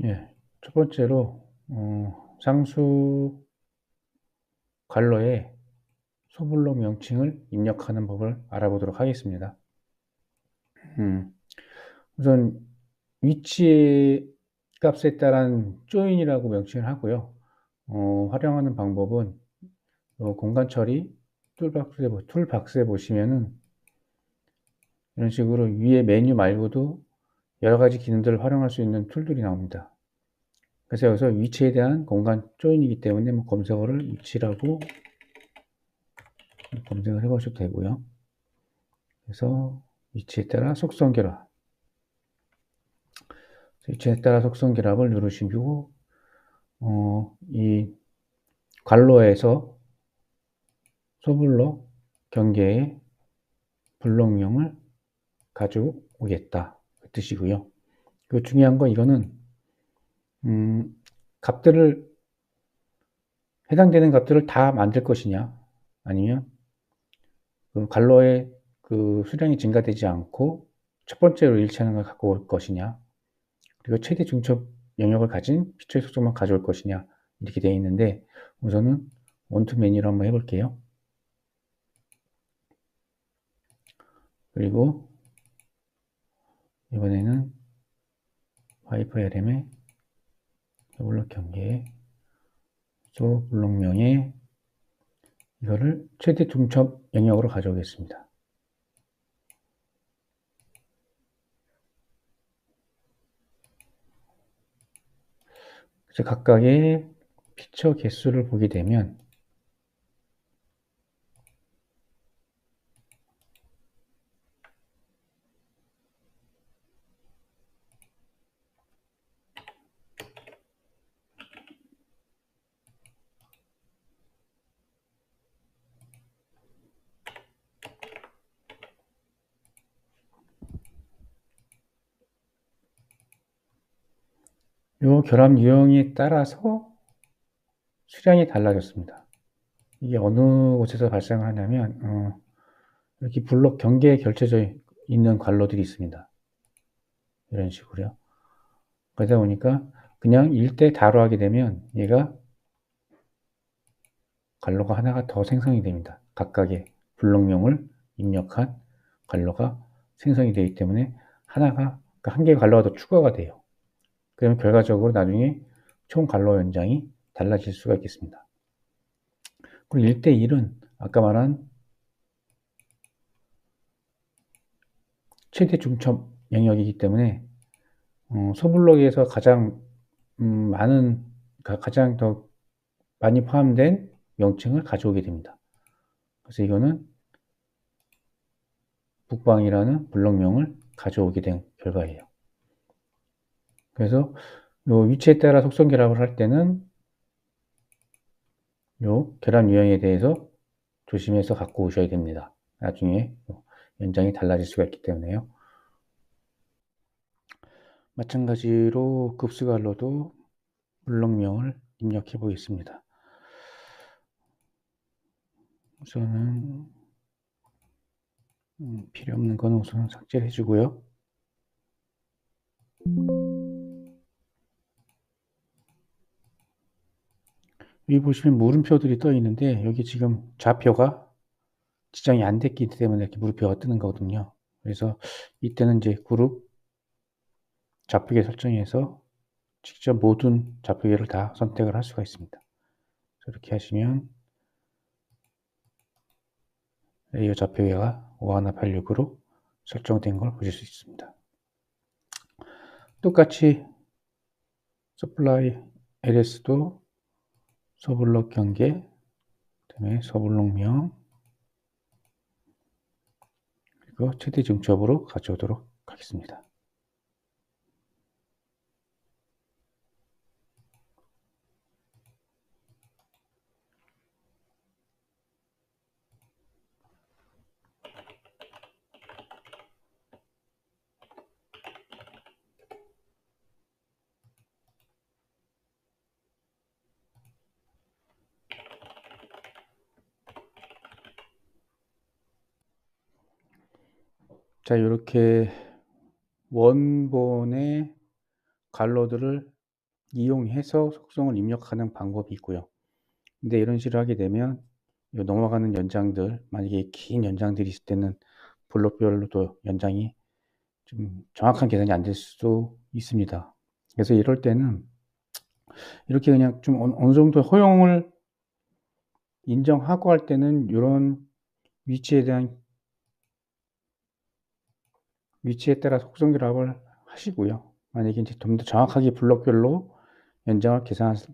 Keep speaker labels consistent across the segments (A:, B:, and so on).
A: 예, 첫 번째로 상수 괄호에 소블록 명칭을 입력하는 법을 알아보도록 하겠습니다. 우선 위치 값에 따른 조인이라고 명칭을 하고요. 활용하는 방법은 공간 처리 툴박스에 보시면은 이런 식으로 위에 메뉴 말고도 여러 가지 기능들을 활용할 수 있는 툴들이 나옵니다. 그래서 여기서 위치에 대한 공간 조인이기 때문에 검색어를 위치라고 검색을 해보셔도 되고요. 그래서 위치에 따라 속성 결합, 위치에 따라 속성 결합을 누르시고 이 괄호에서 소블록 경계의 블록명을 가져오겠다 그 뜻이고요. 그 중요한 건 이거는 값들을 해당되는 값들을 다 만들 것이냐, 아니면 그 괄호의 그 수량이 증가되지 않고 첫 번째로 일치하는 걸 갖고 올 것이냐, 그리고 최대 중첩 영역을 가진 피처의 속성만 가져올 것이냐, 이렇게 되어 있는데, 우선은 원투 메뉴로 한번 해볼게요. 그리고 이번에는 파이프 LM의 소블록 경계의 소블록명에 이거를 최대 중첩 영역으로 가져오겠습니다. 그래서 각각의 피처 개수를 보게 되면 이 결합 유형에 따라서 수량이 달라졌습니다. 이게 어느 곳에서 발생을 하냐면 이렇게 블록 경계에 결쳐져 있는 괄호들이 있습니다. 이런 식으로요. 그러다 보니까 그냥 일대 다로 하게 되면 얘가 괄호가 하나가 더 생성이 됩니다. 각각의 블록명을 입력한 괄호가 생성이 되기 때문에 하나가 한 개의 괄호가 더 추가가 돼요. 그러면 결과적으로 나중에 총 괄호 연장이 달라질 수가 있겠습니다. 그리고 1대1은 아까 말한 최대 중첩 영역이기 때문에 소블록에서 가장 많은, 가장 더 많이 포함된 명칭을 가져오게 됩니다. 그래서 이거는 북방이라는 블록명을 가져오게 된 결과예요. 그래서 요 위치에 따라 속성 결합을 할 때는 요 결합 유형에 대해서 조심해서 갖고 오셔야 됩니다. 나중에 연장이 달라질 수가 있기 때문에요. 마찬가지로 급수괄호도 블록명을 입력해 보겠습니다. 우선은 필요 없는 거는 우선 삭제를 해주고요. 여기 보시면 물음표들이 떠 있는데 여기 지금 좌표가 지정이 안 됐기 때문에 이렇게 물음표가 뜨는 거거든요. 그래서 이때는 이제 그룹 좌표계 설정해서 직접 모든 좌표계를 다 선택을 할 수가 있습니다. 이렇게 하시면 레이어 좌표계가 51866으로 설정된 걸 보실 수 있습니다. 똑같이 서플라이 LS도 소블록 경계, 그다음에 소블록명, 그리고 최대 중첩으로 가져오도록 하겠습니다. 자, 이렇게 원본의 괄호들을 이용해서 속성을 입력하는 방법이 있고요. 근데 이런 식으로 하게 되면 넘어가는 연장들, 만약에 긴 연장들이 있을 때는 블록별로도 연장이 좀 정확한 계산이 안 될 수도 있습니다. 그래서 이럴 때는 이렇게 그냥 좀 어느 정도 허용을 인정하고 할 때는 이런 위치에 따라 속성 결합을 하시고요. 만약에 이제 좀 더 정확하게 블록별로 연장을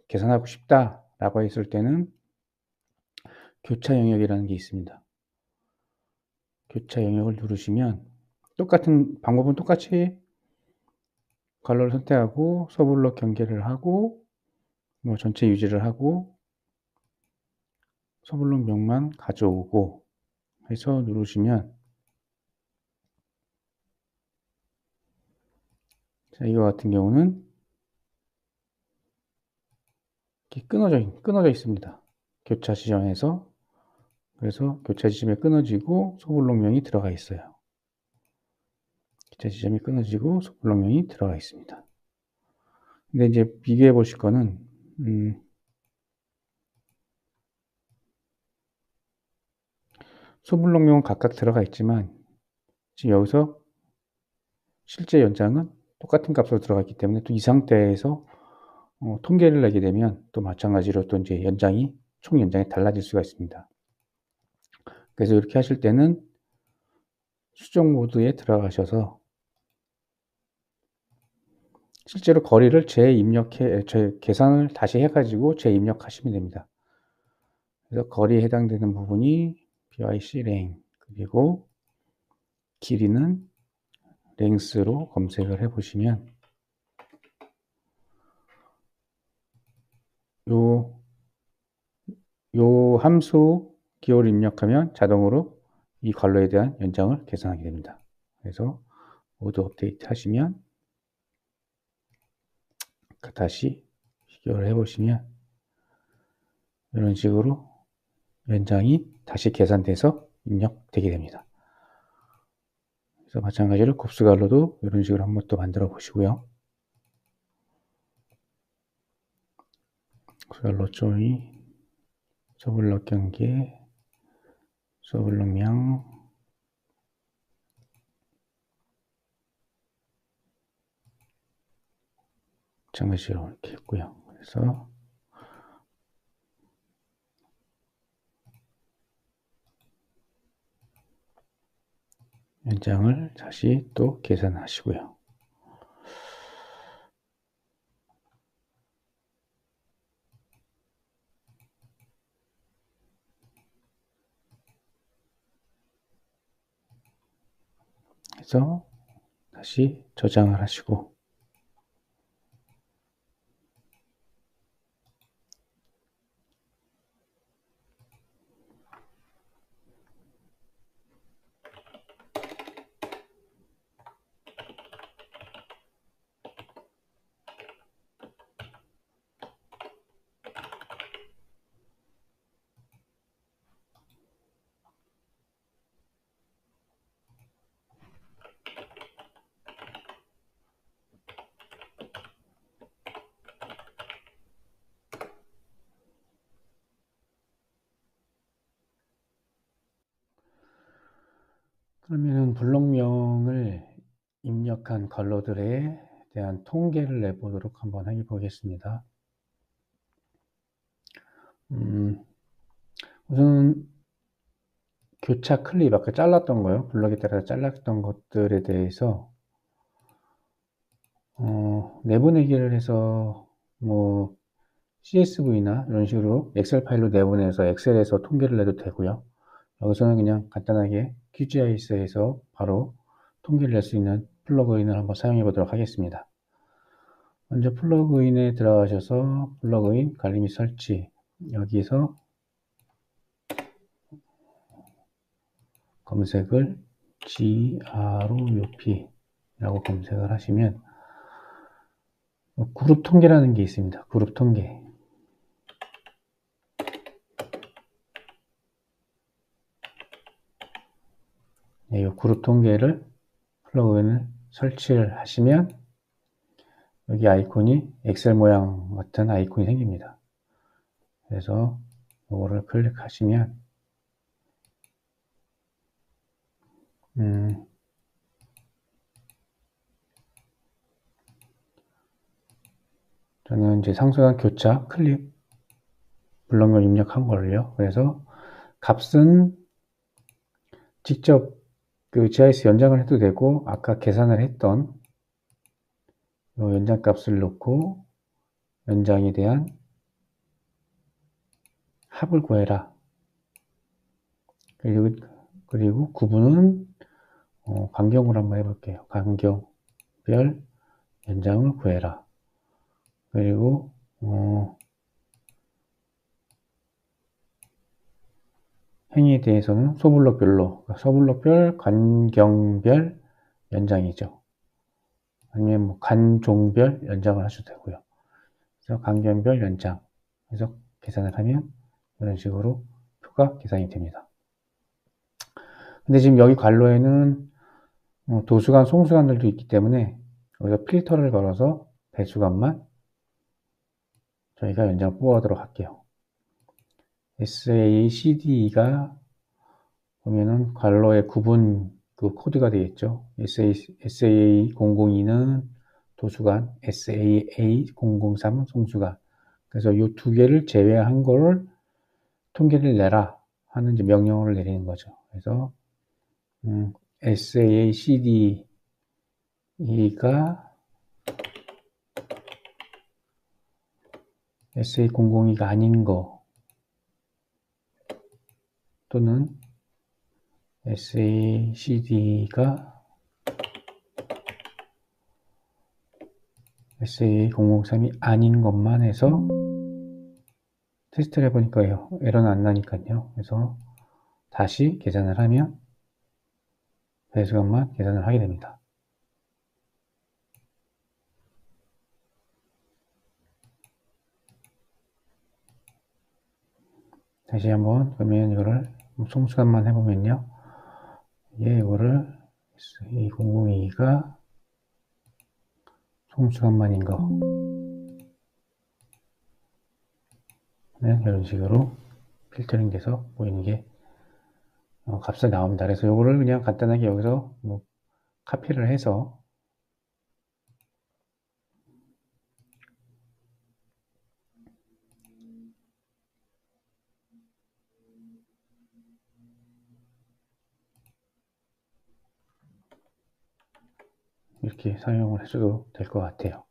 A: 계산하고 싶다라고 했을 때는 교차 영역이라는 게 있습니다. 교차 영역을 누르시면 똑같은 방법은 똑같이 컬러를 선택하고 서블록 경계를 하고 뭐 전체 유지를 하고 서블록 명만 가져오고 해서 누르시면 자, 이거 같은 경우는 이렇게 끊어져 있습니다. 교차 지점에서. 그래서 교차 지점에 끊어지고 소블록명이 들어가 있어요. 교차 지점이 끊어지고 소블록명이 들어가 있습니다. 근데 이제 비교해 보실 거는 소블록명은 각각 들어가 있지만 지금 여기서 실제 연장은 똑같은 값으로 들어갔기 때문에 또 이 상태에서 통계를 내게 되면 또 마찬가지로 또 이제 총 연장이 달라질 수가 있습니다. 그래서 이렇게 하실 때는 수정 모드에 들어가셔서 실제로 거리를 계산을 다시 해가지고 재입력하시면 됩니다. 그래서 거리에 해당되는 부분이 BYC 랭, 그리고 길이는 랭스로 검색을 해보시면 요 함수 기호를 입력하면 자동으로 이 괄호에 대한 연장을 계산하게 됩니다. 그래서 모두 업데이트 하시면 다시 비교를 해보시면 이런 식으로 연장이 다시 계산돼서 입력되게 됩니다. 그래서 마찬가지로 곱수괄호도 이런 식으로 한번 또 만들어 보시고요. 곱수괄호 조이, 서블록 경계, 서블록명, 마찬가지로 이렇게 했고요. 그래서 연장을 다시 또 계산하시고요. 그래서 다시 저장을 하시고 그러면은 블록명을 입력한 컬러들에 대한 통계를 내보도록 한번 해보겠습니다. 우선 교차 클립 아까 잘랐던 거요. 블럭에 따라 잘랐던 것들에 대해서 내보내기를 해서 뭐 CSV나 이런 식으로 엑셀 파일로 내보내서 엑셀에서 통계를 내도 되고요. 여기서는 그냥 간단하게 QGIS에서 바로 통계를 낼 수 있는 플러그인을 한번 사용해 보도록 하겠습니다. 먼저 플러그인에 들어가셔서 플러그인 관리 및 설치, 여기서 검색을 GROUP 라고 검색을 하시면 그룹 통계라는 게 있습니다. 그룹 통계. 이 그룹 통계를 플러그인을 설치를 하시면 여기 아이콘이 엑셀 모양 같은 아이콘이 생깁니다. 그래서 이거를 클릭하시면 저는 이제 상수관 교차 클릭 블록명 입력한 거를요. 그래서 값은 직접 그 GIS 연장을 해도 되고 아까 계산을 했던 이 연장 값을 넣고 연장에 대한 합을 구해라. 그리고 구분은 간경으로 한번 해볼게요. 간경별 연장을 구해라. 그리고 행위에 대해서는 소블록별로, 소블록별, 간경별 연장이죠. 아니면 뭐 간종별 연장을 하셔도 되고요. 그래서 간경별 연장 해서 계산을 하면 이런 식으로 표가 계산이 됩니다. 근데 지금 여기 괄로에는 도수관, 송수관들도 있기 때문에 여기서 필터를 걸어서 배수관만 저희가 연장 뽑아보도록 할게요. SACD가 보면은 괄로에 구분 그 코드가 되겠죠. SAA002는 도수관, SAA003은 송수관. 그래서 이 두 개를 제외한 걸 통계를 내라 하는 이제 명령어를 내리는 거죠. 그래서 SACD가 SA002가 아닌 거 또는 SACD가 SA003이 아닌 것만 해서 테스트를 해보니까 에러는 안 나니까요. 그래서 다시 계산을 하면 배수관만 계산을 하게 됩니다. 다시 한번 그러면 이거를 송수관만 해보면요. 이거를 SA002가 송수관만인 거 이런 식으로 필터링 돼서 보이는 게 값이 나옵니다. 그래서 이거를 그냥 간단하게 여기서 뭐 카피를 해서 이렇게 사용을 해줘도 될 것 같아요.